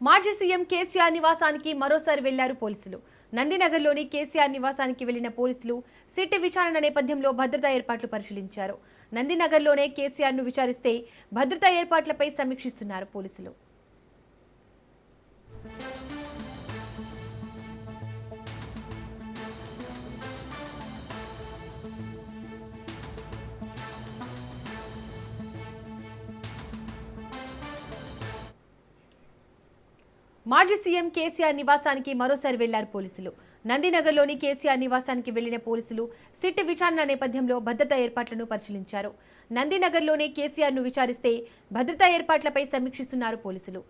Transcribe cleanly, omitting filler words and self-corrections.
మాజీ సీఎం కేసీఆర్ నివాసానికి మరోసారి వెళ్లారు పోలీసులు. నందినగర్లోని కేసీఆర్ నివాసానికి వెళ్లిన పోలీసులు సిట్ విచారణ నేపథ్యంలో భద్రతా ఏర్పాట్లు పరిశీలించారు. నందినగర్లోనే కేసీఆర్ను విచారిస్తే భద్రతా ఏర్పాట్లపై సమీక్షిస్తున్నారు పోలీసులు. మాజీ సీఎం కేసీఆర్ నివాసానికి మరోసారి వెళ్లారు పోలీసులు. నందినగర్లోని కేసీఆర్ నివాసానికి వెళ్లిన పోలీసులు సిట్ విచారణ నేపథ్యంలో భద్రతా ఏర్పాట్లను పరిశీలించారు. నందినగర్లోనే కేసీఆర్ను విచారిస్తే భద్రతా ఏర్పాట్లపై సమీక్షిస్తున్నారు పోలీసులు.